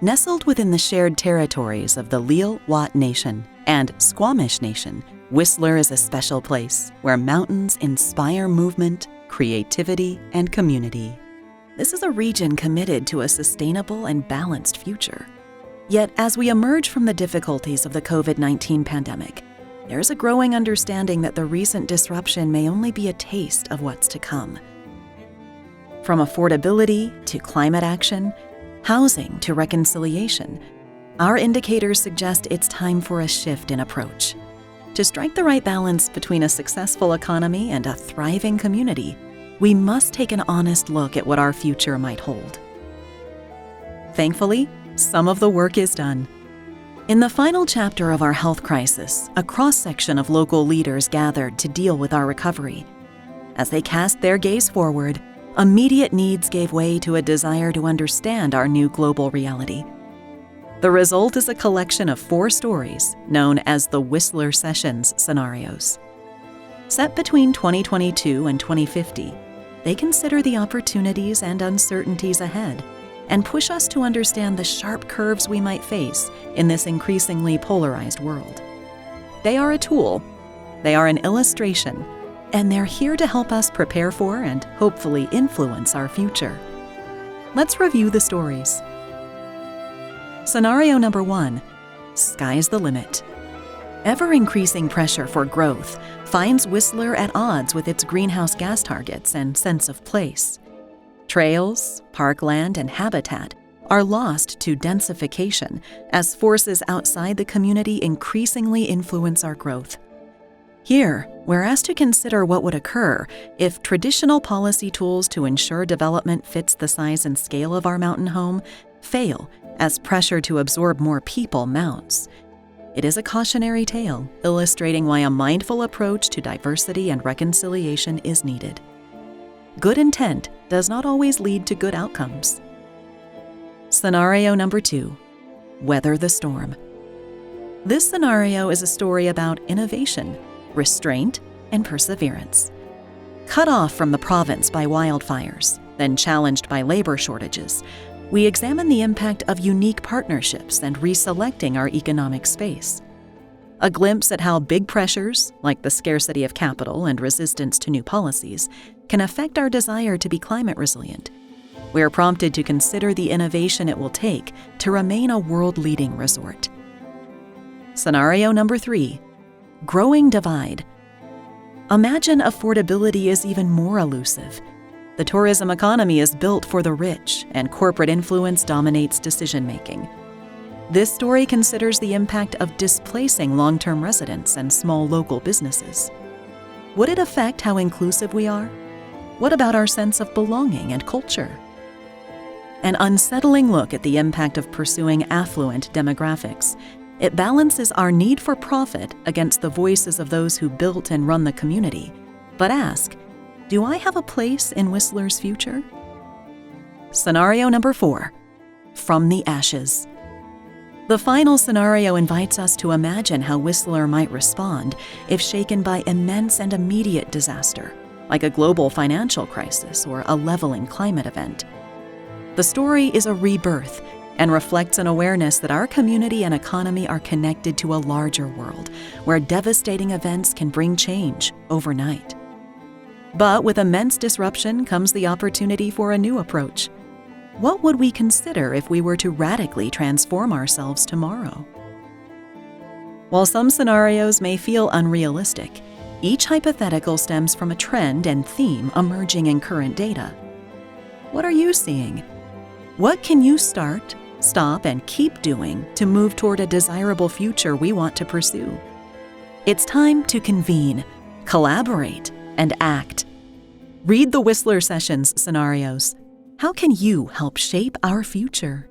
Nestled within the shared territories of the Lil-Wat Nation and Squamish Nation, Whistler is a special place where mountains inspire movement, creativity, and community. This is a region committed to a sustainable and balanced future. Yet, as we emerge from the difficulties of the COVID-19 pandemic, there's a growing understanding that the recent disruption may only be a taste of what's to come. From affordability to climate action, housing to reconciliation, our indicators suggest it's time for a shift in approach. To strike the right balance between a successful economy and a thriving community, we must take an honest look at what our future might hold. Thankfully, some of the work is done. In the final chapter of our health crisis, a cross-section of local leaders gathered to deal with our recovery. As they cast their gaze forward, immediate needs gave way to a desire to understand our new global reality. The result is a collection of 4 stories known as the Whistler Sessions scenarios. Set between 2022 and 2050, they consider the opportunities and uncertainties ahead and push us to understand the sharp curves we might face in this increasingly polarized world. They are a tool, they are an illustration, and they're here to help us prepare for and hopefully influence our future. Let's review the stories. Scenario number 1, sky's the limit. Ever-increasing pressure for growth finds Whistler at odds with its greenhouse gas targets and sense of place. Trails, parkland, and habitat are lost to densification as forces outside the community increasingly influence our growth. Here, we're asked to consider what would occur if traditional policy tools to ensure development fits the size and scale of our mountain home fail as pressure to absorb more people mounts. It is a cautionary tale illustrating why a mindful approach to diversity and reconciliation is needed. Good intent does not always lead to good outcomes. Scenario number 2, weather the storm. This scenario is a story about innovation, restraint, and perseverance. Cut off from the province by wildfires, then challenged by labor shortages, we examine the impact of unique partnerships and reselecting our economic space. A glimpse at how big pressures, like the scarcity of capital and resistance to new policies, can affect our desire to be climate resilient. We are prompted to consider the innovation it will take to remain a world-leading resort. Scenario number 3, growing divide. Imagine affordability is even more elusive. The tourism economy is built for the rich, and corporate influence dominates decision-making. This story considers the impact of displacing long-term residents and small local businesses. Would it affect how inclusive we are? What about our sense of belonging and culture? An unsettling look at the impact of pursuing affluent demographics. It balances our need for profit against the voices of those who built and run the community. But ask, do I have a place in Whistler's future? Scenario number 4, from the ashes. The final scenario invites us to imagine how Whistler might respond if shaken by immense and immediate disaster, like a global financial crisis or a leveling climate event. The story is a rebirth and reflects an awareness that our community and economy are connected to a larger world, where devastating events can bring change overnight. But with immense disruption comes the opportunity for a new approach. What would we consider if we were to radically transform ourselves tomorrow? While some scenarios may feel unrealistic, each hypothetical stems from a trend and theme emerging in current data. What are you seeing? What can you start, stop, and keep doing to move toward a desirable future we want to pursue? It's time to convene, collaborate, and act. Read the Whistler Sessions scenarios. How can you help shape our future?